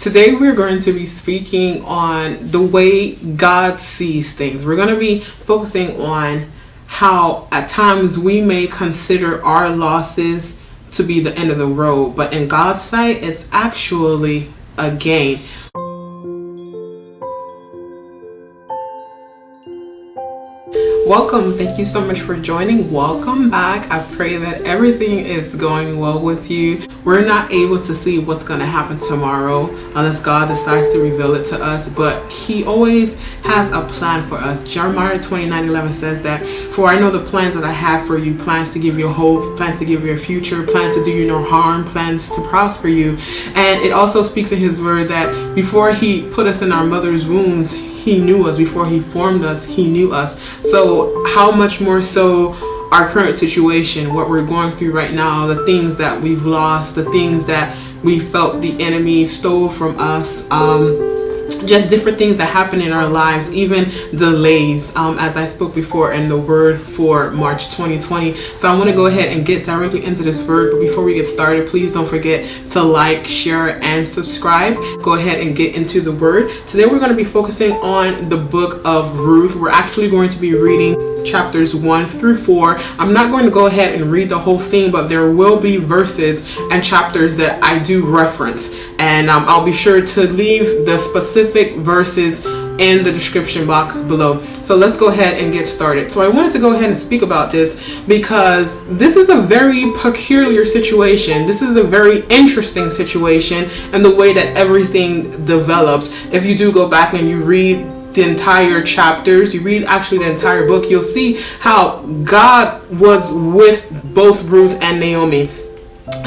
Today we're going to be speaking on the way God sees things. We're going to be focusing on how at times we may consider our losses to be the end of the road, but in God's sight, it's actually a gain. Welcome. Thank you so much for joining. Welcome back. I pray that everything is going well with you. We're not able to see what's going to happen tomorrow unless God decides to reveal it to us, but He always has a plan for us. Jeremiah 29:11 says that, "For I know the plans that I have for you, plans to give you hope, plans to give you a future, plans to do you no harm, plans to prosper you." And it also speaks in His word that before He put us in our mother's wombs, He knew us. Before He formed us, He knew us. So how much more so our current situation, what we're going through right now, the things that we've lost, the things that we felt the enemy stole from us, just different things that happen in our lives, even delays, as I spoke before in the word for March 2020. So I want to go ahead and get directly into this word, but before we get started, please don't forget to like, share, and subscribe. Go ahead and get into the word. Today we're going to be focusing on the book of Ruth. We're actually going to be reading chapters 1 through 4. I'm not going to go ahead and read the whole thing, but there will be verses and chapters that I do reference, and I'll be sure to leave the specific verses in the description box below. So let's go ahead and get started. So I wanted to go ahead and speak about this because this is a very peculiar situation. This is a very interesting situation, and the way that everything developed. If you do go back and you read the entire chapters, you read actually the entire book, you'll see how God was with both Ruth and Naomi.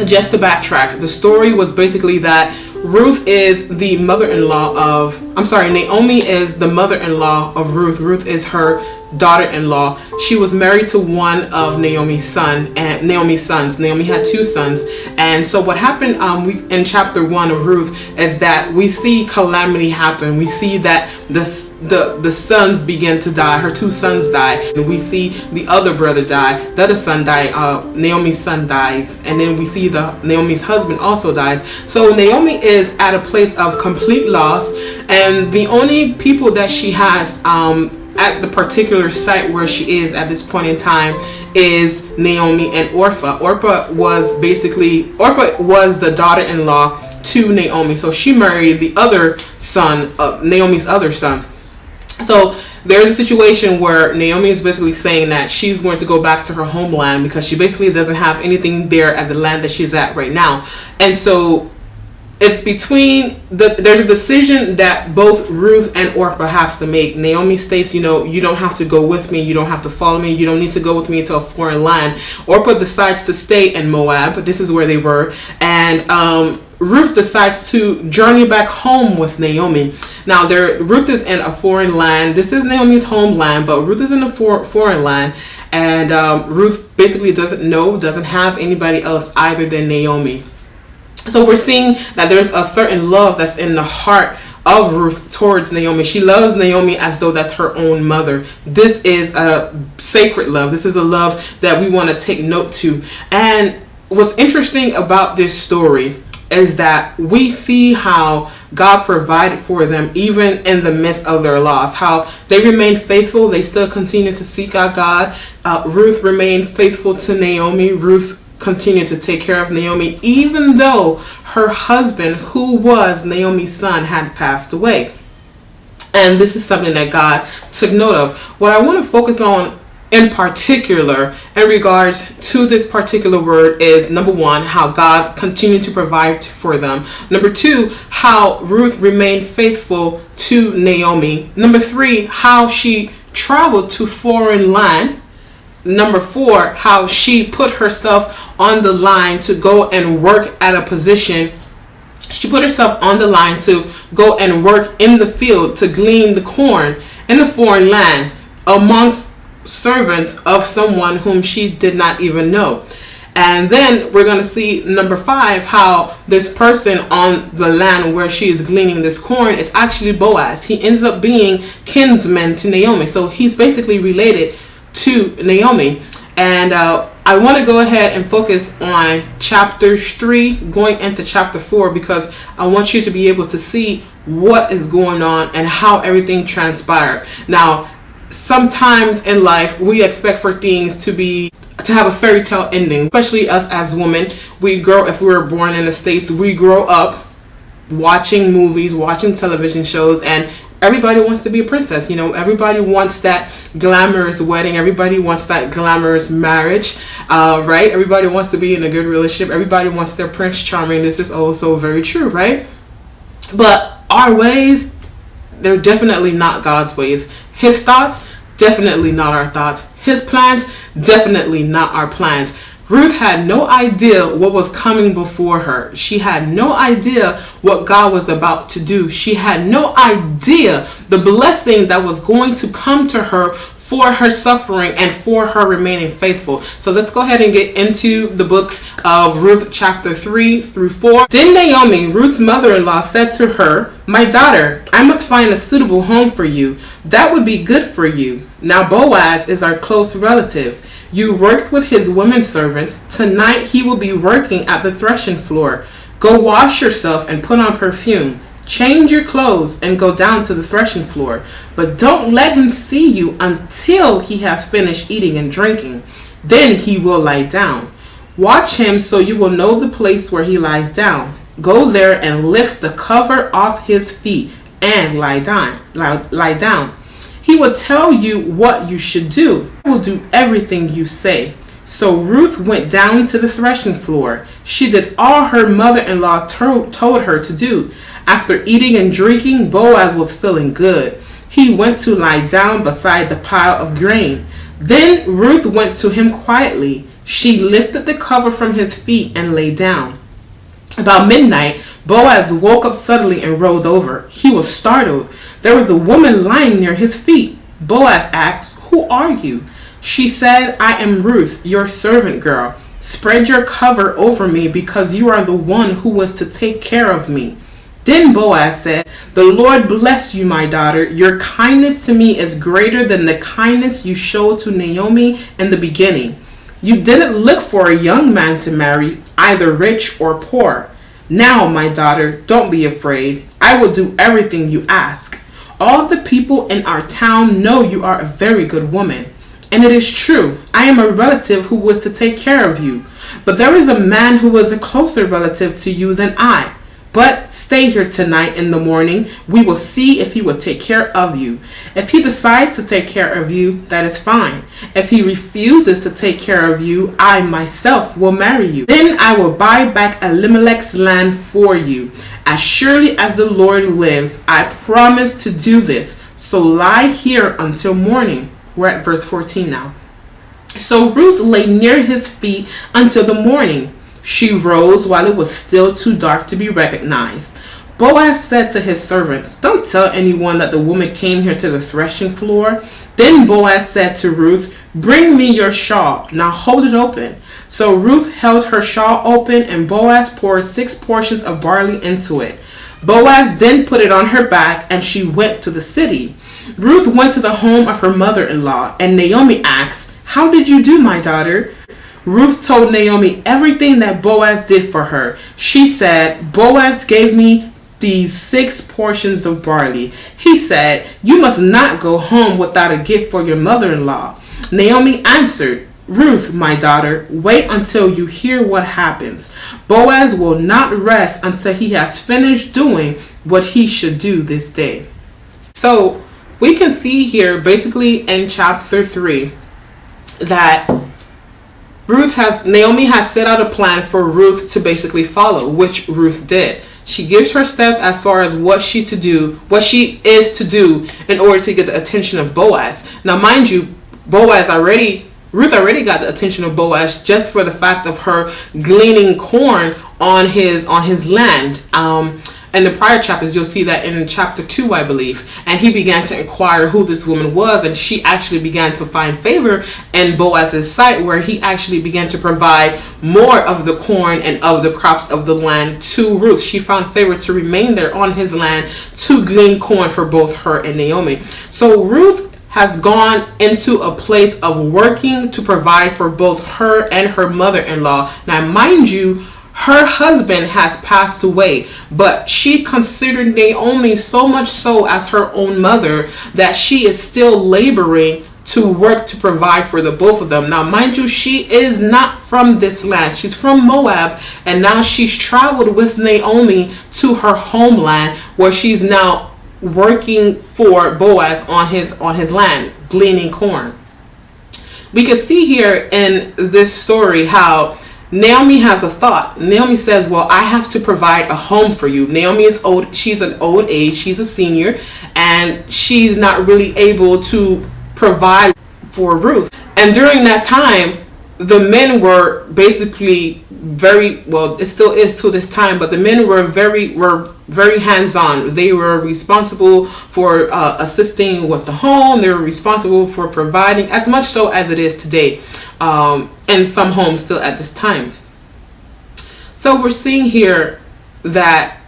Just to backtrack, the story was basically that Naomi is the mother-in-law of Ruth. Ruth is her daughter-in-law. She was married to one of Naomi's sons. Naomi had two sons, and so what happened in chapter 1 of Ruth is that we see calamity happen. We see that the sons begin to die. Her two sons die, and we see the other brother die. The other son died. Naomi's son dies, and then we see Naomi's husband also dies. So Naomi is at a place of complete loss, and the only people that she has at the particular site where she is at this point in time is Naomi and Orpah. Orpah was the daughter-in-law to Naomi. So she married the other son, Naomi's other son. So there's a situation where Naomi is basically saying that she's going to go back to her homeland because she basically doesn't have anything there at the land that she's at right now. And so it's there's a decision that both Ruth and Orpah have to make. Naomi states, you don't have to go with me. You don't have to follow me. You don't need to go with me to a foreign land. Orpah decides to stay in Moab. This is where they were. And Ruth decides to journey back home with Naomi. Now, Ruth is in a foreign land. This is Naomi's homeland, but Ruth is in a foreign land. And Ruth basically doesn't have anybody else other than Naomi. So we're seeing that there's a certain love that's in the heart of Ruth towards Naomi. She loves Naomi as though that's her own mother. This is a sacred love. This is a love that we want to take note to. And what's interesting about this story is that we see how God provided for them even in the midst of their loss, how they remained faithful. They still continue to seek out God. Ruth remained faithful to Naomi. Ruth continued to take care of Naomi, even though her husband, who was Naomi's son, had passed away. And this is something that God took note of. What I want to focus on in particular in regards to this particular word is, number one, how God continued to provide for them. Number two, how Ruth remained faithful to Naomi. Number three, how she traveled to foreign land. Number four, how she put herself on the line to go and work at a position. She put herself on the line to go and work in the field to glean the corn in a foreign land amongst servants of someone whom she did not even know. And then we're going to see number five, how this person on the land where she is gleaning this corn is actually Boaz. He ends up being kinsman to Naomi. So he's basically related to Naomi. And I want to go ahead and focus on chapter 3 going into chapter 4, because I want you to be able to see what is going on and how everything transpired. Now, sometimes in life we expect for things to have a fairy tale ending, especially us as women. If we were born in the States, we grow up watching movies, watching television shows, and everybody wants to be a princess. Everybody wants that glamorous wedding. Everybody wants that glamorous marriage, right? Everybody wants to be in a good relationship. Everybody wants their Prince Charming. This is also very true, right? But our ways, they're definitely not God's ways. His thoughts, definitely not our thoughts. His plans, definitely not our plans. Ruth had no idea what was coming before her. She had no idea what God was about to do. She had no idea the blessing that was going to come to her for her suffering and for her remaining faithful. So let's go ahead and get into the books of Ruth chapter 3 through 4. Then Naomi, Ruth's mother-in-law, said to her, "My daughter, I must find a suitable home for you. That would be good for you. Now Boaz is our close relative. You worked with his women servants. Tonight he will be working at the threshing floor. Go wash yourself and put on perfume. Change your clothes and go down to the threshing floor. But don't let him see you until he has finished eating and drinking. Then he will lie down. Watch him so you will know the place where he lies down. Go there and lift the cover off his feet and lie down. He will tell you what you should do. I will do everything you say." So Ruth went down to the threshing floor. She did all her mother-in-law told her to do. After eating and drinking, Boaz was feeling good. He went to lie down beside the pile of grain. Then Ruth went to him quietly. She lifted the cover from his feet and lay down. About midnight, Boaz woke up suddenly and rolled over. He was startled. There was a woman lying near his feet. Boaz asked, "Who are you?" She said, "I am Ruth, your servant girl. Spread your cover over me because you are the one who was to take care of me." Then Boaz said, "The Lord bless you, my daughter. Your kindness to me is greater than the kindness you showed to Naomi in the beginning. You didn't look for a young man to marry, either rich or poor. Now, my daughter, don't be afraid. I will do everything you ask. All the people in our town know you are a very good woman. And it is true, I am a relative who was to take care of you. But there is a man who was a closer relative to you than I. But stay here tonight. In the morning, we will see if he will take care of you. If he decides to take care of you, that is fine. If he refuses to take care of you, I myself will marry you. Then I will buy back Elimelech's land for you. As surely as the Lord lives, I promise to do this. So lie here until morning." We're at verse 14 now. So Ruth lay near his feet until the morning. She rose while it was still too dark to be recognized. Boaz said to his servants, "Don't tell anyone that the woman came here to the threshing floor." Then Boaz said to Ruth, "Bring me your shawl. Now hold it open." So Ruth held her shawl open, and Boaz poured 6 portions of barley into it. Boaz then put it on her back, and she went to the city. Ruth went to the home of her mother-in-law, and Naomi asked, "How did you do, my daughter?" Ruth told Naomi everything that Boaz did for her. She said, "Boaz gave me these 6 portions of barley. He said, 'You must not go home without a gift for your mother-in-law.'" Naomi answered, "Ruth, my daughter, wait until you hear what happens. Boaz will not rest until he has finished doing what he should do this day." So we can see here basically in chapter 3 that Naomi has set out a plan for Ruth to basically follow, which Ruth did. She gives her steps as far as what she is to do in order to get the attention of Boaz. Now, mind you, Ruth already got the attention of Boaz just for the fact of her gleaning corn on his land. In the prior chapters, you'll see that in chapter 2, I believe. And he began to inquire who this woman was, and she actually began to find favor in Boaz's sight, where he actually began to provide more of the corn and of the crops of the land to Ruth. She found favor to remain there on his land to glean corn for both her and Naomi. So Ruth has gone into a place of working to provide for both her and her mother-in-law. Now, mind you, her husband has passed away, but she considered Naomi so much so as her own mother that she is still laboring to work to provide for the both of them. Now, mind you, she is not from this land. She's from Moab, and now she's traveled with Naomi to her homeland, where she's now working for Boaz on his land, gleaning corn. We can see here in this story how Naomi has a thought. Naomi says, well, I have to provide a home for you. Naomi is old. She's an old age. She's a senior, and she's not really able to provide for Ruth. And during that time, the men were basically very, well, it still is to this time, but the men were very hands-on. They were responsible for assisting with the home. They were responsible for providing, as much so as it is today, in some homes still at this time. So we're seeing here that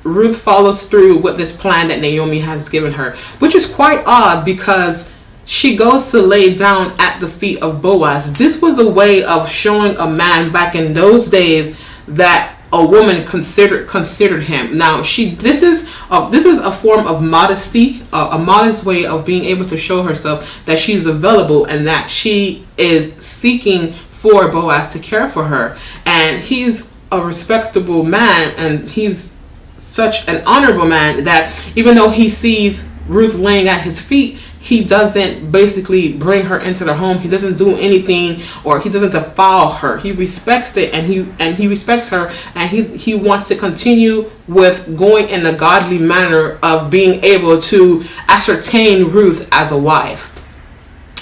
Ruth follows through with this plan that Naomi has given her, which is quite odd because she goes to lay down at the feet of Boaz. This was a way of showing a man back in those days that a woman considered him. Now, this is a form of modesty, a modest way of being able to show herself that she's available and that she is seeking for Boaz to care for her. And he's a respectable man, and he's such an honorable man that even though he sees Ruth laying at his feet, he doesn't basically bring her into the home. He doesn't do anything, or he doesn't defile her. He respects it, and he respects her, and he wants to continue with going in a godly manner of being able to ascertain Ruth as a wife.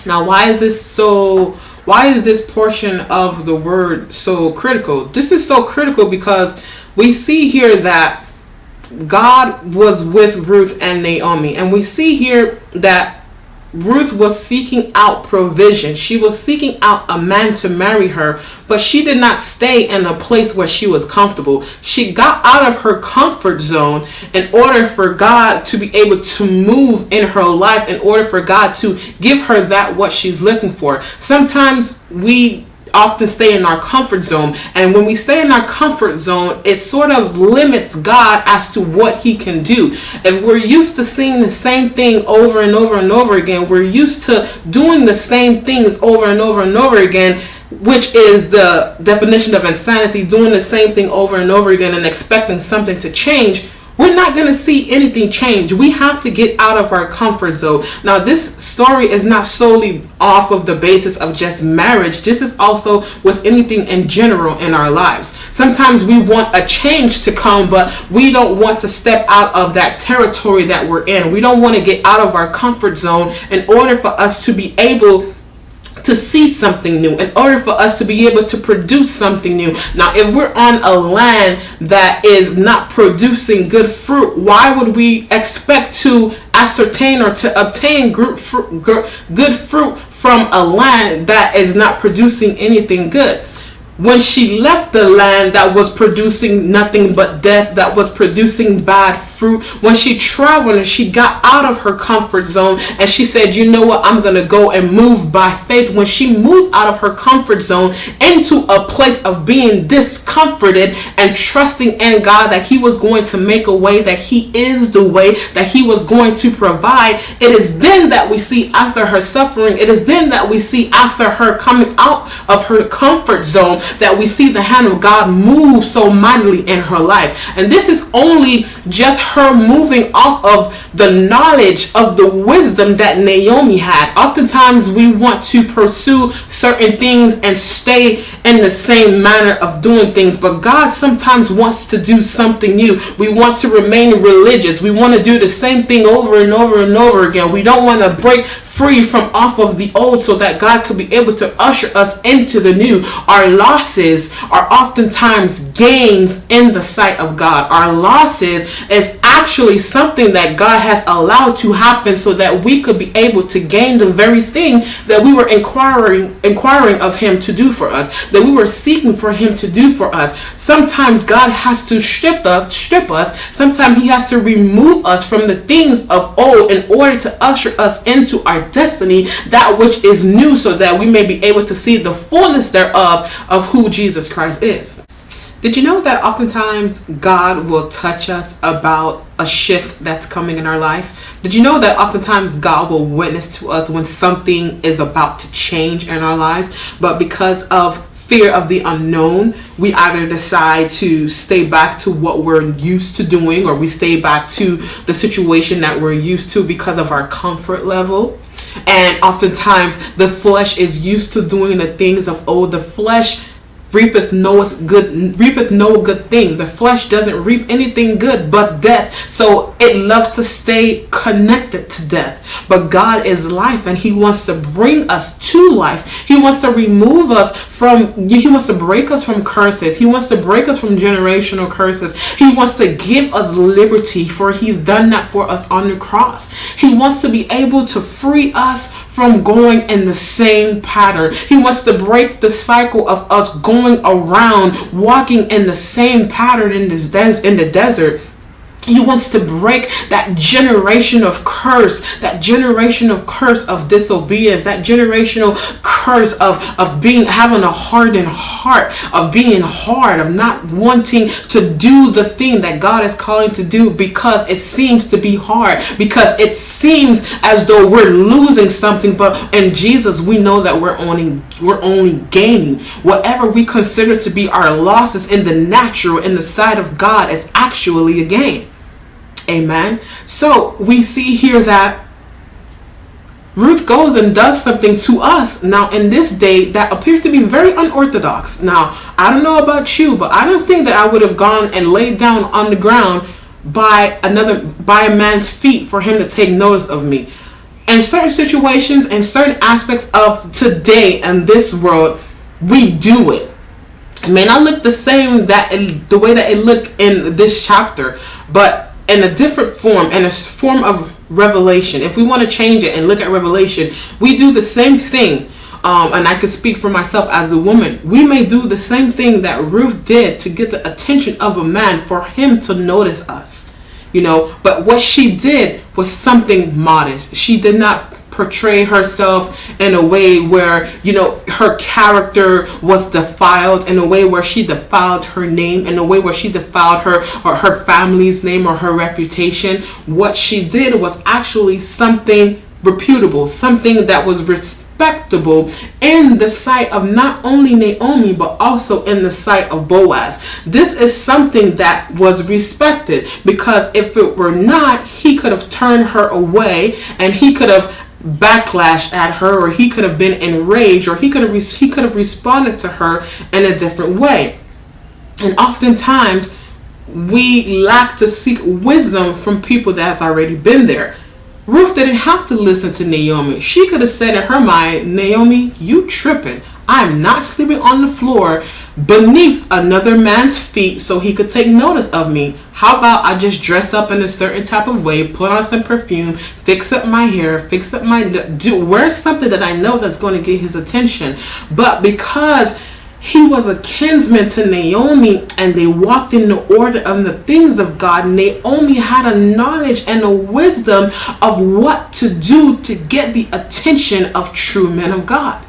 Now, why is this portion of the word so critical? This is so critical because we see here that God was with Ruth and Naomi, and we see here that Ruth was seeking out provision. She was seeking out a man to marry her, but she did not stay in a place where she was comfortable. She got out of her comfort zone in order for God to be able to move in her life, in order for God to give her that what she's looking for. Sometimes we often stay in our comfort zone, and when we stay in our comfort zone, it sort of limits God as to what he can do. If we're used to seeing the same thing over and over and over again, we're used to doing the same things over and over and over again, which is the definition of insanity, doing the same thing over and over again and expecting something to change. We're not going to see anything change. We have to get out of our comfort zone. Now, this story is not solely off of the basis of just marriage. This is also with anything in general in our lives. Sometimes we want a change to come, but we don't want to step out of that territory that we're in. We don't want to get out of our comfort zone in order for us to be able to see something new, in order for us to be able to produce something new. Now, if we're on a land that is not producing good fruit, why would we expect to ascertain or to obtain good fruit from a land that is not producing anything good? When she left the land that was producing nothing but death, that was producing bad fruit, when she traveled and she got out of her comfort zone and she said, you know what, I'm going to go and move by faith. When she moved out of her comfort zone into a place of being discomforted and trusting in God that he was going to make a way, that he is the way, that he was going to provide, it is then that we see after her suffering, it is then that we see after her coming out of her comfort zone, that we see the hand of God move so mightily in her life. And this is only just her moving off of the knowledge of the wisdom that Naomi had. Oftentimes we want to pursue certain things and stay in the same manner of doing things, but God sometimes wants to do something new. We want to remain religious. We want to do the same thing over and over and over again. We don't want to break free from off of the old so that God could be able to usher us into the new. Our lives losses are oftentimes gains in the sight of God. Our losses is actually something that God has allowed to happen so that we could be able to gain the very thing that we were inquiring of him to do for us, that we were seeking for him to do for us. Sometimes God has to strip us. Sometimes he has to remove us from the things of old in order to usher us into our destiny, that which is new, so that we may be able to see the fullness thereof of who Jesus Christ is. Did you know that oftentimes God will touch us about a shift that's coming in our life? Did you know that oftentimes God will witness to us when something is about to change in our lives, but because of fear of the unknown, we either decide to stay back to what we're used to doing, or we stay back to the situation that we're used to because of our comfort level. And oftentimes the flesh is used to doing the things of old. The flesh reapeth no good thing. The flesh doesn't reap anything good but death. So it loves to stay connected to death. But God is life, and he wants to bring us to life. He wants to remove us he wants to break us from curses. He wants to break us from generational curses. He wants to give us liberty, for he's done that for us on the cross. He wants to be able to free us from going in the same pattern. He wants to break the cycle of us going around walking in the same pattern in the desert. He wants to break that generation of curse of disobedience, that generational curse of having a hardened heart, of being hard, of not wanting to do the thing that God is calling to do because it seems to be hard, because it seems as though we're losing something. But in Jesus, we know that we're only gaining. Whatever we consider to be our losses in the natural, in the sight of God, is actually a gain. Amen. So we see here that Ruth goes and does something to us now in this day that appears to be very unorthodox. Now, I don't know about you, but I don't think that I would have gone and laid down on the ground by a man's feet for him to take notice of me. In certain situations and certain aspects of today and this world, we do it. It may not look the same the way that it looked in this chapter, but in a different form, in a form of revelation. If we want to change it and look at Revelation, we do the same thing. And I can speak for myself as a woman. We may do the same thing that Ruth did to get the attention of a man, for him to notice us. But what she did was something modest. She did not portray herself in a way where her character was defiled, in a way where she defiled her name, in a way where she defiled her family's name or her reputation. What she did was actually something reputable, something that was respectable in the sight of not only Naomi but also in the sight of Boaz. This is something that was respected, because if it were not, he could have turned her away, and he could have backlashed at her, or he could have been enraged, or he could have responded to her in a different way. And oftentimes we lack to seek wisdom from people that has already been there. Ruth didn't have to listen to Naomi. She could have said in her mind, Naomi, you tripping. I'm not sleeping on the floor beneath another man's feet so he could take notice of me. How about I just dress up in a certain type of way, put on some perfume, fix up my hair, wear something that I know that's going to get his attention. But because he was a kinsman to Naomi and they walked in the order of the things of God, Naomi had a knowledge and a wisdom of what to do to get the attention of true men of God.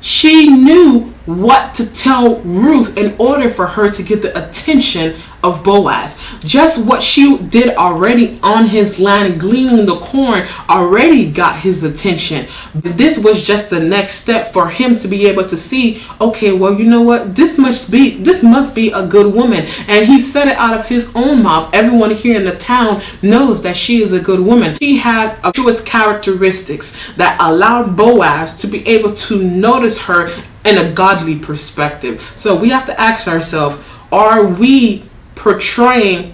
She knew what to tell Ruth in order for her to get the attention of Boaz. Just what she did already on his land, gleaning the corn, already got his attention. But this was just the next step for him to be able to see, okay, well, you know what? This must be a good woman. And he said it out of his own mouth. Everyone here in the town knows that she is a good woman. She had virtuous characteristics that allowed Boaz to be able to notice her in a godly perspective. So we have to ask ourselves, are we portraying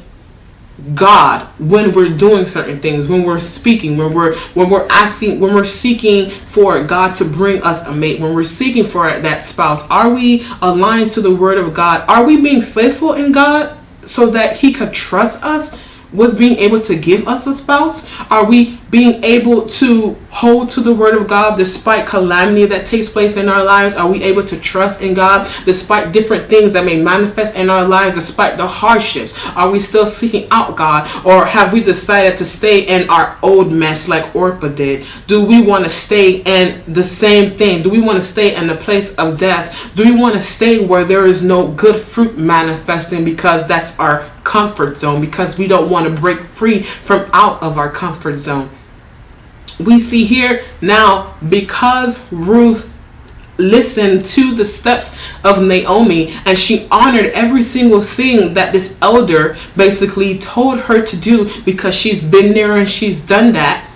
God when we're doing certain things, when we're speaking, when we're asking, when we're seeking for God to bring us a mate, when we're seeking for that spouse? Are we aligned to the word of God? Are we being faithful in God so that he could trust us with being able to give us a spouse? Are we being able to hold to the word of God despite calamity that takes place in our lives? Are we able to trust in God despite different things that may manifest in our lives, despite the hardships? Are we still seeking out God, or have we decided to stay in our old mess like Orpah did? Do we want to stay in the same thing? Do we want to stay in the place of death? Do we want to stay where there is no good fruit manifesting because that's our comfort zone, because we don't want to break free from out of our comfort zone? We see here now, because Ruth listened to the steps of Naomi and she honored every single thing that this elder basically told her to do, because she's been there and she's done that.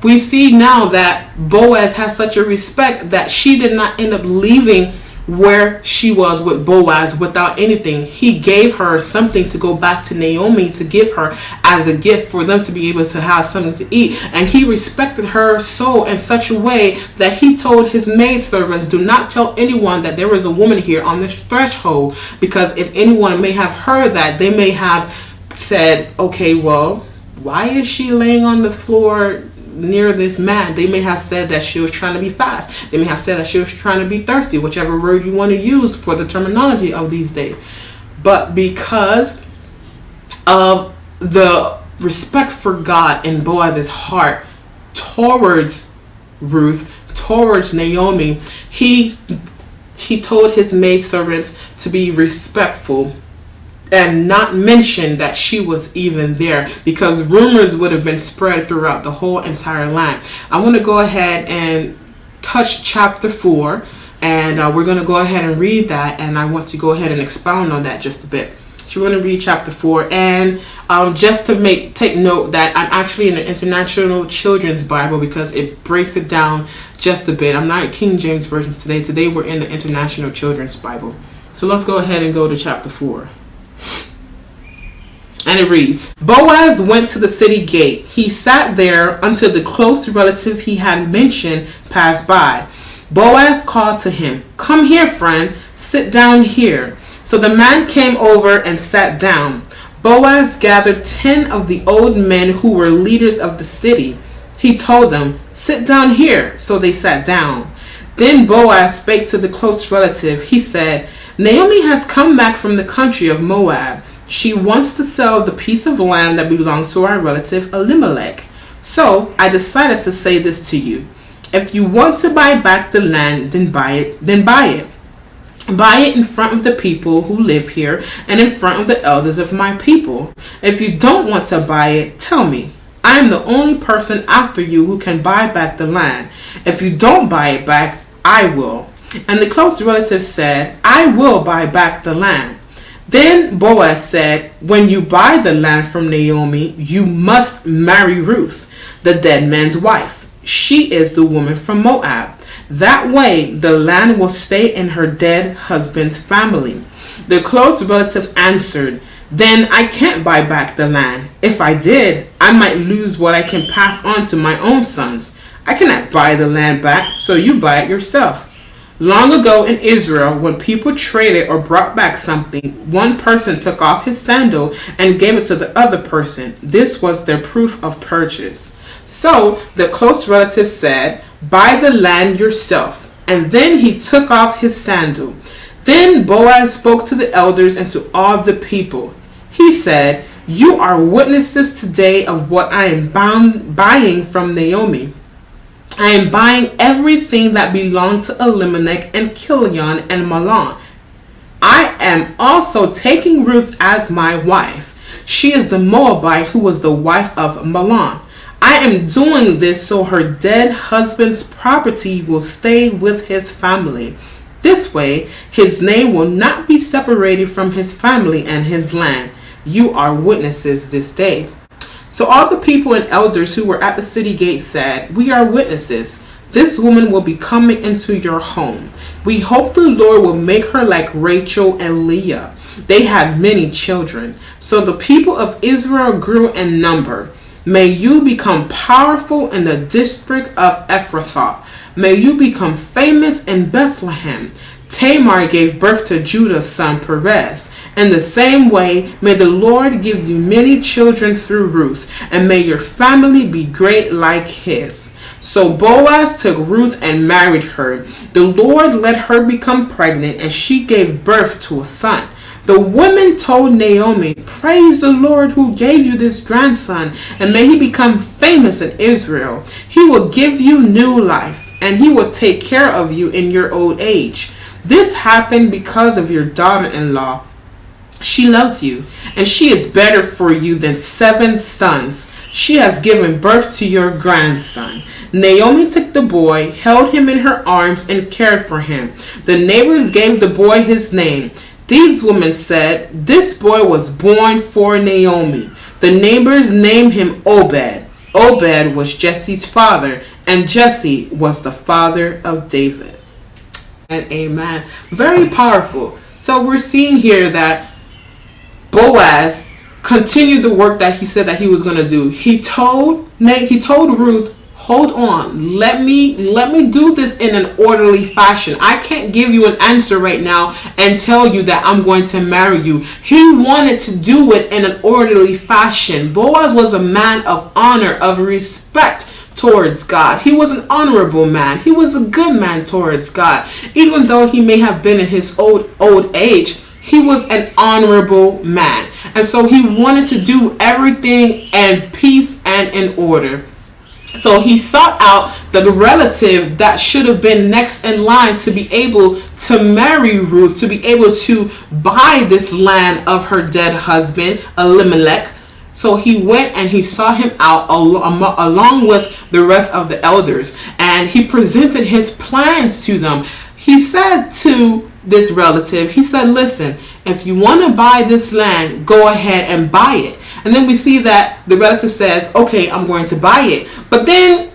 We see now that Boaz has such a respect that she did not end up leaving where she was with Boaz without anything. He gave her something to go back to Naomi to give her as a gift for them to be able to have something to eat. And he respected her so in such a way that he told his maidservants, do not tell anyone that there is a woman here on this threshold, because if anyone may have heard that, they may have said, okay, well, why is she laying on the floor near this man? They may have said that she was trying to be fast. They may have said that she was trying to be thirsty, whichever word you want to use for the terminology of these days. But because of the respect for God in Boaz's heart towards Ruth, towards Naomi, he told his maidservants to be respectful and not mention that she was even there, because rumors would have been spread throughout the whole entire land. I want to go ahead and touch chapter 4, and we're going to go ahead and read that, and I want to go ahead and expound on that just a bit. So we're going to read chapter 4, and just to take note that I'm actually in the International Children's Bible, because it breaks it down just a bit. I'm not King James versions today. Today we're in the International Children's Bible. So let's go ahead and go to chapter 4. And it reads, Boaz went to the city gate. He sat there until the close relative he had mentioned passed by. Boaz called to him, come here, friend, sit down here. So the man came over and sat down. Boaz gathered 10 of the old men who were leaders of the city. He told them, sit down here. So they sat down. Then Boaz spake to the close relative. He said, Naomi has come back from the country of Moab. She wants to sell the piece of land that belongs to our relative Elimelech. So I decided to say this to you. If you want to buy back the land, then buy it. Buy it in front of the people who live here and in front of the elders of my people. If you don't want to buy it, tell me. I am the only person after you who can buy back the land. If you don't buy it back, I will. And the close relative said, I will buy back the land. Then Boaz said, when you buy the land from Naomi, you must marry Ruth, the dead man's wife. She is the woman from Moab. That way, the land will stay in her dead husband's family. The close relative answered, then I can't buy back the land. If I did, I might lose what I can pass on to my own sons. I cannot buy the land back, so you buy it yourself. Long ago in Israel, when people traded or brought back something, one person took off his sandal and gave it to the other person. This was their proof of purchase. So the close relative said, buy the land yourself. And then he took off his sandal. Then Boaz spoke to the elders and to all the people. He said, you are witnesses today of what I am buying from Naomi. I am buying everything that belonged to Elimelech and Kilion and Mahlon. I am also taking Ruth as my wife. She is the Moabite who was the wife of Mahlon. I am doing this so her dead husband's property will stay with his family. This way, his name will not be separated from his family and his land. You are witnesses this day. So all the people and elders who were at the city gate said, we are witnesses. This woman will be coming into your home. We hope the Lord will make her like Rachel and Leah. They had many children. So the people of Israel grew in number. May you become powerful in the district of Ephrathah. May you become famous in Bethlehem. Tamar gave birth to Judah's son Perez. In the same way, may the Lord give you many children through Ruth, and may your family be great like his. So Boaz took Ruth and married her. The Lord let her become pregnant, and she gave birth to a son. The women told Naomi, "Praise the Lord who gave you this grandson, and may he become famous in Israel. He will give you new life, and he will take care of you in your old age. This happened because of your daughter-in-law. She loves you, and she is better for you than 7 sons. She has given birth to your grandson." Naomi took the boy, held him in her arms, and cared for him. The neighbors gave the boy his name. These women said, "This boy was born for Naomi." The neighbors named him Obed. Obed was Jesse's father, and Jesse was the father of David. And amen. Very powerful. So we're seeing here that Boaz continued the work that he said that he was going to do. He told Ruth, "Hold on, let me do this in an orderly fashion. I can't give you an answer right now and tell you that I'm going to marry you." He wanted to do it in an orderly fashion. Boaz was a man of honor, of respect towards God. He was an honorable man. He was a good man towards God. Even though he may have been in his old age, he was an honorable man. And so he wanted to do everything in peace and in order. So he sought out the relative that should have been next in line to be able to marry Ruth, to be able to buy this land of her dead husband, Elimelech. So he went and he sought him out along with the rest of the elders, and he presented his plans to them. He said to this relative, he said, "Listen, if you want to buy this land, go ahead and buy it." And then we see that the relative says, "Okay, I'm going to buy it." But then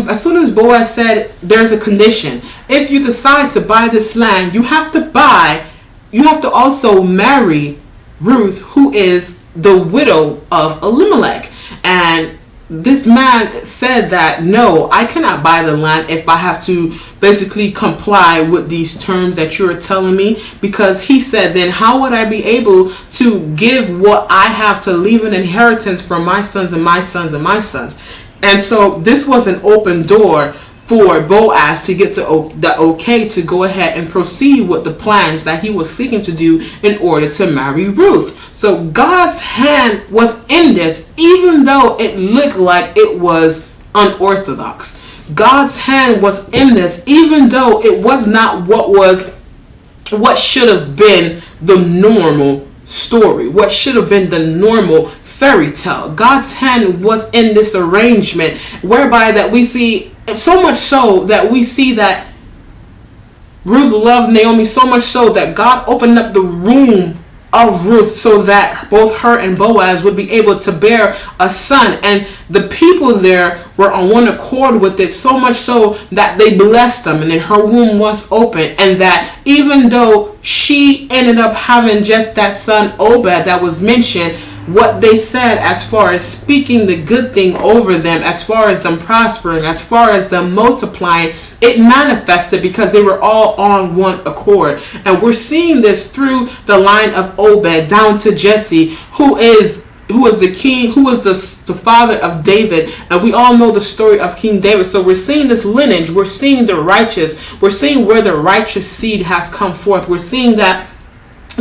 as soon as Boaz said, "There's a condition. If you decide to buy this land, you have to also marry Ruth, who is the widow of Elimelech." And this man said that, "No, I cannot buy the land if I have to basically comply with these terms that you're telling me." Because he said, "Then how would I be able to give what I have to leave an inheritance for my sons and my sons and my sons?" And so this was an open door for Boaz to get to the okay to go ahead and proceed with the plans that he was seeking to do in order to marry Ruth. So God's hand was in this, even though it looked like it was unorthodox. God's hand was in this, even though it was not what should have been the normal story, what should have been the normal fairy tale. God's hand was in this arrangement, whereby that we see, so much so that we see that Ruth loved Naomi so much so that God opened up the womb of Ruth so that both her and Boaz would be able to bear a son. And the people there were on one accord with it, so much so that they blessed them, and then her womb was open. And that even though she ended up having just that son Obed that was mentioned, what they said as far as speaking the good thing over them, as far as them prospering, as far as them multiplying, it manifested because they were all on one accord. And we're seeing this through the line of Obed down to Jesse, who was the king, who was the father of David. And we all know the story of King David. So we're seeing this lineage, we're seeing the righteous, we're seeing where the righteous seed has come forth. We're seeing that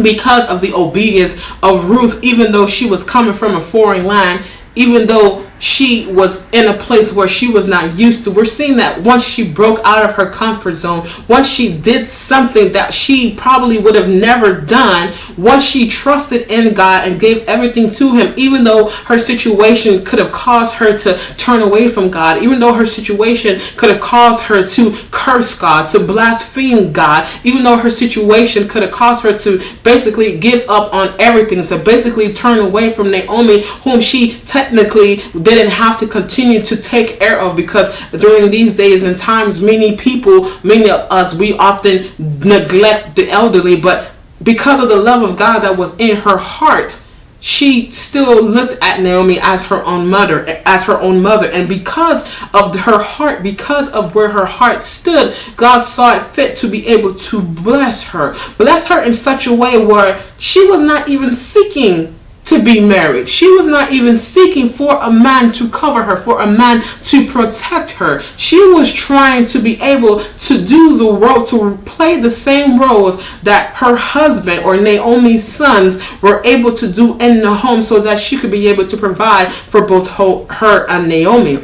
because of the obedience of Ruth, even though she was coming from a foreign land, even though she was in a place where she was not used to. We're seeing that once she broke out of her comfort zone, once she did something that she probably would have never done, once she trusted in God and gave everything to him, even though her situation could have caused her to turn away from God, even though her situation could have caused her to curse God, to blaspheme God, even though her situation could have caused her to basically give up on everything, to basically turn away from Naomi, whom she technically didn't have to continue to take care of, because during these days and times, many of us, we often neglect the elderly. But because of the love of God that was in her heart, she still looked at Naomi as her own mother, and because of her heart, because of where her heart stood, God saw it fit to be able to bless her in such a way where she was not even seeking to be married. She was not even seeking for a man to cover her, for a man to protect her. She was trying to be able to do the role, to play the same roles that her husband or Naomi's sons were able to do in the home, so that she could be able to provide for both her and Naomi.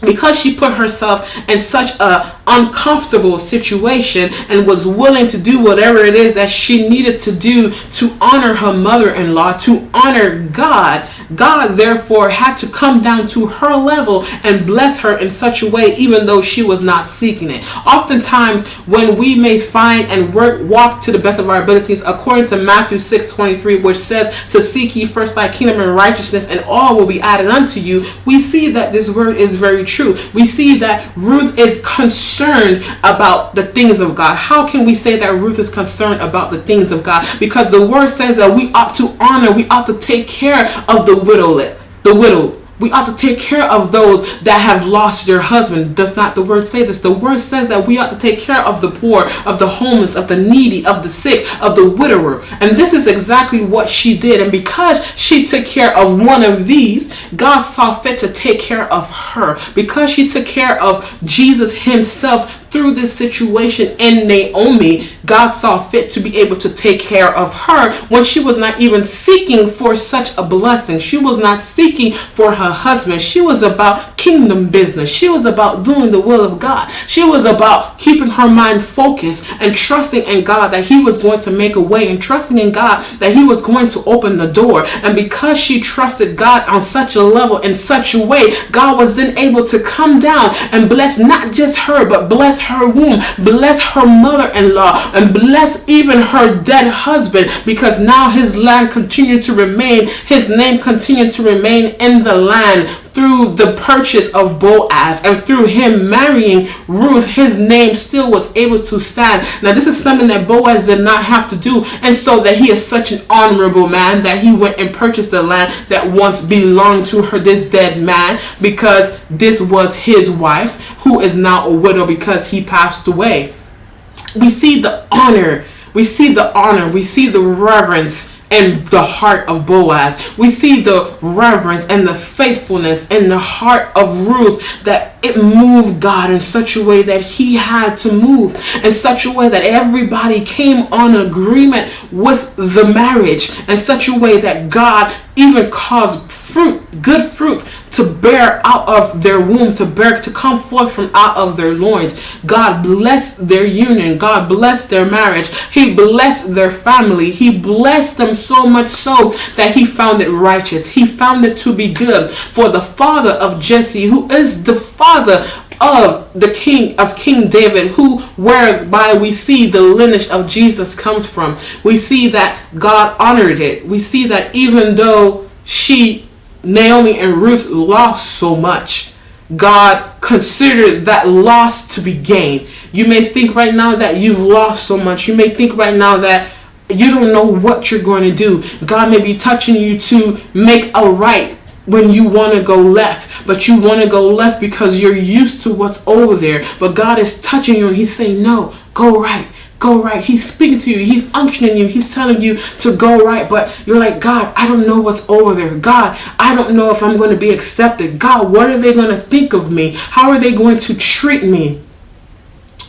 Because she put herself in such a uncomfortable situation and was willing to do whatever it is that she needed to do to honor her mother-in-law, to honor God, God therefore had to come down to her level and bless her in such a way, even though she was not seeking it. Oftentimes, when we may find and walk to the best of our abilities, according to Matthew 6:23, which says to seek ye first thy kingdom and righteousness, and all will be added unto you, we see that this word is very true. We see that Ruth is concerned about the things of God. How can we say that Ruth is concerned about the things of God? Because the word says that we ought to honor, we ought to take care of the widow. We ought to take care of those that have lost their husband. Does not the word say this? The word says that we ought to take care of the poor, of the homeless, of the needy, of the sick, of the widower. And this is exactly what she did. And because she took care of one of these, God saw fit to take care of her. Because she took care of Jesus himself through this situation in Naomi, God saw fit to be able to take care of her when she was not even seeking for such a blessing. She was not seeking for her husband. She was about kingdom business. She was about doing the will of God. She was about keeping her mind focused and trusting in God that he was going to make a way, and trusting in God that he was going to open the door. And because she trusted God on such a level, in such a way, God was then able to come down and bless not just her, but bless her womb, bless her mother-in-law, and bless even her dead husband, because now his land continued to remain, his name continued to remain in the land through the purchase of Boaz, and through him marrying Ruth, his name still was able to stand. Now this is something that Boaz did not have to do, and so that he is such an honorable man that he went and purchased the land that once belonged to this dead man, because this was his wife, who is now a widow because he passed away. We see the honor, we see the reverence in the heart of Boaz. We see the reverence and the faithfulness in the heart of Ruth, that it moved God in such a way that he had to move, in such a way that everybody came on agreement with the marriage, in such a way that God even caused good fruit to bear out of their womb, to come forth from out of their loins. God blessed their union. God blessed their marriage. He blessed their family. He blessed them so much so that he found it righteous. He found it to be good for the father of Jesse, who is the father of King David, whereby we see the lineage of Jesus comes from. We see that God honored it. We see that even though Naomi and Ruth lost so much, God considered that loss to be gain. You may think right now that you've lost so much. You may think right now that you don't know what you're going to do. God may be touching you to make a right when you want to go left, but you want to go left because you're used to what's over there. But God is touching you and he's saying, no, go right. Go right. He's speaking to you. He's unctioning you. He's telling you to go right. But you're like, God, I don't know what's over there. God, I don't know if I'm going to be accepted. God, what are they going to think of me? How are they going to treat me?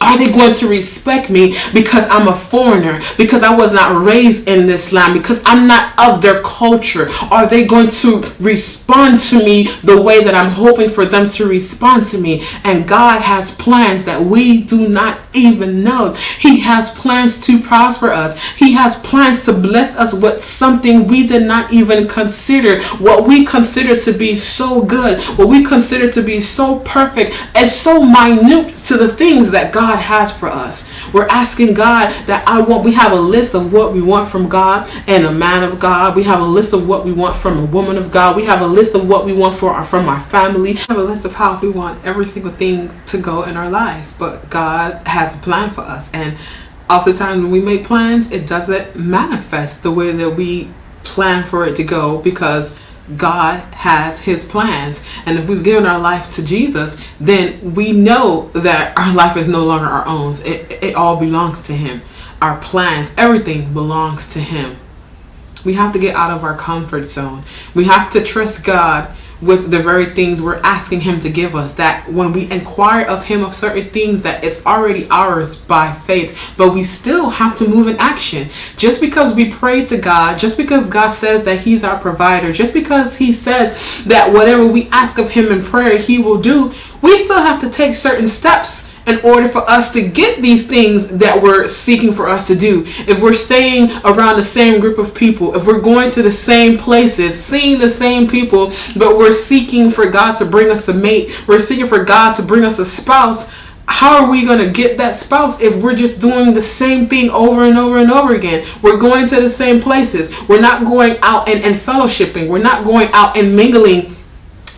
Are they going to respect me because I'm a foreigner, because I was not raised in this land, because I'm not of their culture? Are they going to respond to me the way that I'm hoping for them to respond to me? And God has plans that we do not even know. He has plans to prosper us. He has plans to bless us with something we did not even consider. What we consider to be so good, what we consider to be so perfect, is so minute to the things that God has for us. We're asking God that we have a list of what we want from God and a man of God. We have a list of what we want from a woman of God. We have a list of what we want from our family. We have a list of how we want every single thing to go in our lives. But God has a plan for us. And Oftentimes when we make plans, it doesn't manifest the way that we plan for it to go, because God has his plans. And if we've given our life to Jesus, then we know that our life is no longer our own. It all belongs to him. Our plans, everything belongs to him. We have to get out of our comfort zone. We have to trust God with the very things we're asking him to give us, that when we inquire of him of certain things, that it's already ours by faith. But we still have to move in action. Just because we pray to God, just because God says that he's our provider, just because he says that whatever we ask of him in prayer he will do, we still have to take certain steps in order for us to get these things that we're seeking for us to do. If we're staying around the same group of people, if we're going to the same places, seeing the same people, but we're seeking for God to bring us a mate, we're seeking for God to bring us a spouse, how are we going to get that spouse if we're just doing the same thing over and over and over again? We're going to the same places. We're not going out and fellowshipping. We're not going out and mingling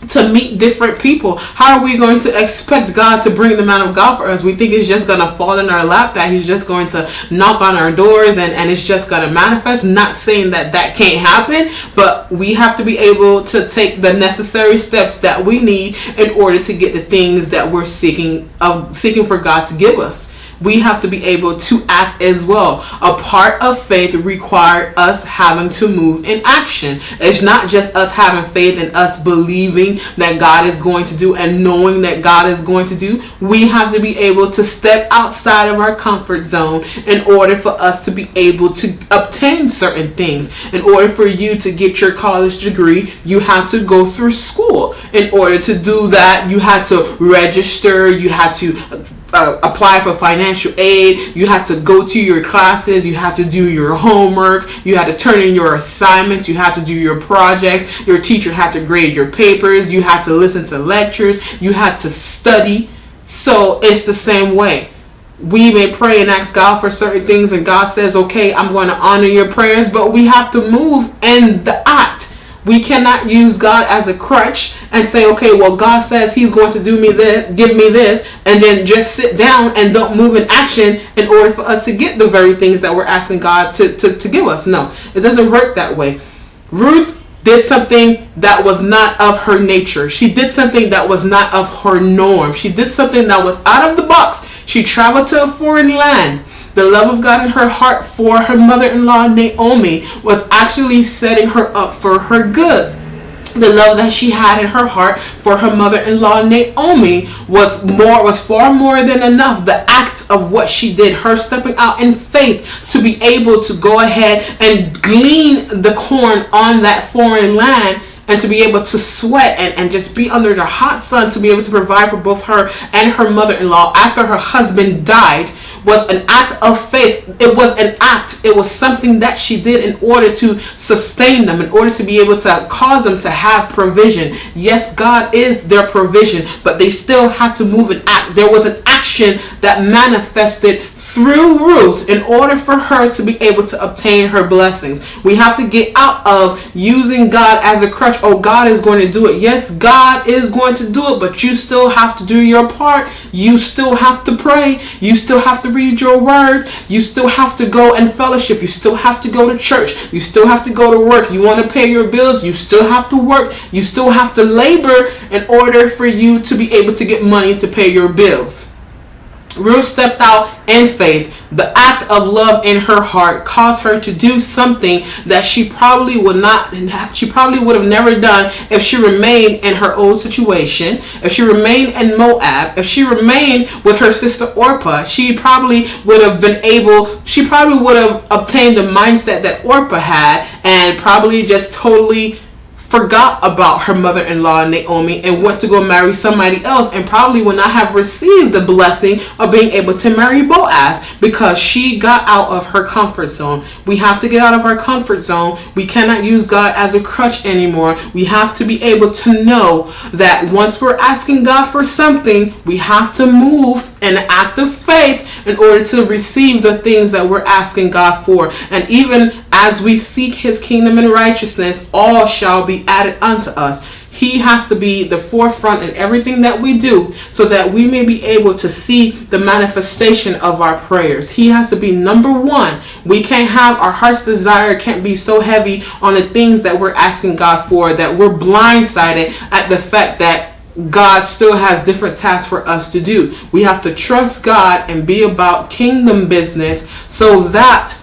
to meet different people. How are we going to expect God to bring the man of God for us? We think it's just going to fall in our lap, that he's just going to knock on our doors and it's just going to manifest. Not saying that that can't happen, but we have to be able to take the necessary steps that we need in order to get the things that we're seeking for God to give us. We have to be able to act as well. A part of faith requires us having to move in action. It's not just us having faith and us believing that God is going to do and knowing that God is going to do. We have to be able to step outside of our comfort zone in order for us to be able to obtain certain things. In order for you to get your college degree, you have to go through school. In order to do that, you had to register, you had to apply for financial aid, you had to go to your classes, you had to do your homework, you had to turn in your assignments, you had to do your projects, your teacher had to grade your papers, you had to listen to lectures, you had to study. So it's the same way. We may pray and ask God for certain things and God says, okay, I'm going to honor your prayers, but we have to move in the act. We cannot use God as a crutch and say, okay, well, God says he's going to do me this, give me this, and then just sit down and don't move in action in order for us to get the very things that we're asking God to give us. No, it doesn't work that way. Ruth did something that was not of her nature. She did something that was not of her norm. She did something that was out of the box. She traveled to a foreign land. The love of God in her heart for her mother-in-law Naomi was actually setting her up for her good. The love that she had in her heart for her mother-in-law Naomi was far more than enough. The act of what she did, her stepping out in faith to be able to go ahead and glean the corn on that foreign land, and to be able to sweat and just be under the hot sun to be able to provide for both her and her mother-in-law after her husband died, was an act of faith. It was an act. It was something that she did in order to sustain them, in order to be able to cause them to have provision. Yes, God is their provision, but they still had to move and act. There was an action that manifested through Ruth in order for her to be able to obtain her blessings. We have to get out of using God as a crutch. Oh, God is going to do it. Yes, God is going to do it, but you still have to do your part. You still have to pray. You still have to read your word. You still have to go and fellowship. You still have to go to church. You still have to go to work. You want to pay your bills. You still have to work. You still have to labor in order for you to be able to get money to pay your bills. Ruth stepped out in faith. The act of love in her heart caused her to do something that she probably would have never done if she remained in her old situation, if she remained in Moab, if she remained with her sister Orpah. She probably would have obtained the mindset that Orpah had and probably just totally forgot about her mother-in-law Naomi and went to go marry somebody else, and probably would not have received the blessing of being able to marry Boaz because she got out of her comfort zone. We have to get out of our comfort zone. We cannot use God as a crutch anymore. We have to be able to know that once we're asking God for something, we have to move in an act of faith in order to receive the things that we're asking God for. And even as we seek his kingdom and righteousness, all shall be added unto us. He has to be the forefront in everything that we do, so that we may be able to see the manifestation of our prayers. He has to be number one. We can't have our heart's desire can't be so heavy on the things that we're asking God for that we're blindsided at the fact that God still has different tasks for us to do. We have to trust God and be about kingdom business, so that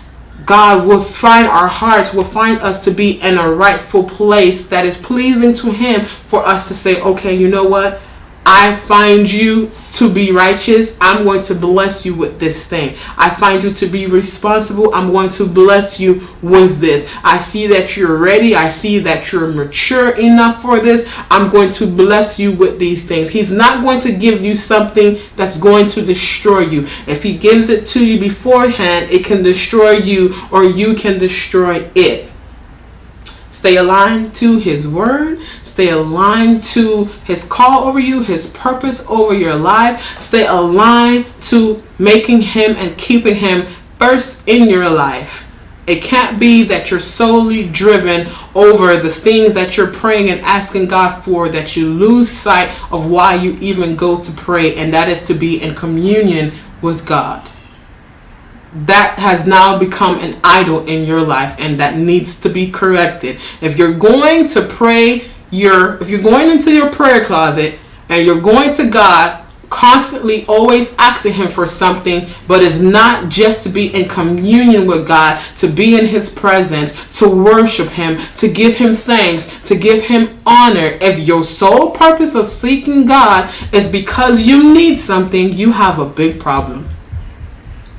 God will find our hearts, will find us to be in a rightful place that is pleasing to Him, for us to say, okay, you know what? I find you to be righteous. I'm going to bless you with this thing. I find you to be responsible. I'm going to bless you with this. I see that you're ready. I see that you're mature enough for this. I'm going to bless you with these things. He's not going to give you something that's going to destroy you. If He gives it to you beforehand, it can destroy you, or you can destroy it. Stay aligned to His word. Stay aligned to His call over you, His purpose over your life. Stay aligned to making Him and keeping Him first in your life. It can't be that you're solely driven over the things that you're praying and asking God for, that you lose sight of why you even go to pray, and that is to be in communion with God. That has now become an idol in your life, and that needs to be corrected. If you're going to pray, if you're going into your prayer closet and you're going to God, constantly always asking Him for something, but it's not just to be in communion with God, to be in His presence, to worship Him, to give Him thanks, to give Him honor. If your sole purpose of seeking God is because you need something, you have a big problem.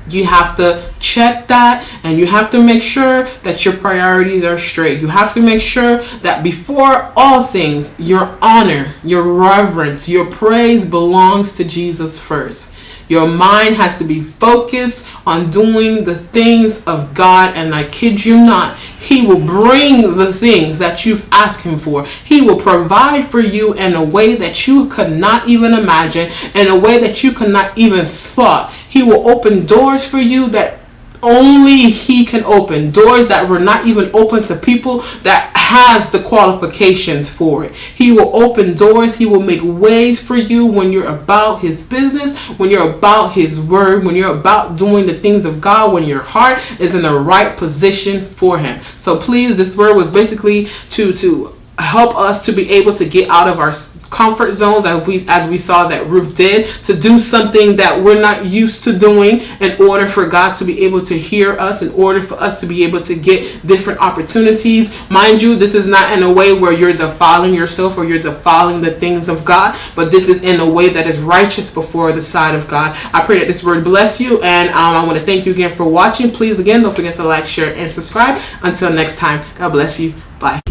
You have to check that, and you have to make sure that your priorities are straight. You have to make sure that before all things, your honor, your reverence, your praise belongs to Jesus first. Your mind has to be focused on doing the things of God, and I kid you not, He will bring the things that you've asked Him for. He will provide for you in a way that you could not even imagine, in a way that you could not even thought. He will open doors for you that only He can open. Doors that were not even open to people that has the qualifications for it. He will open doors. He will make ways for you when you're about His business, when you're about His word, when you're about doing the things of God, when your heart is in the right position for Him. So please, this word was basically to help us to be able to get out of our comfort zones, as we saw that Ruth did, to do something that we're not used to doing, in order for God to be able to hear us, in order for us to be able to get different opportunities. Mind you, this is not in a way where you're defiling yourself or you're defiling the things of God, but this is in a way that is righteous before the sight of God. I pray that this word bless you, and I want to thank you again for watching. Please, again, don't forget to like, share, and subscribe. Until next time, God bless you. Bye.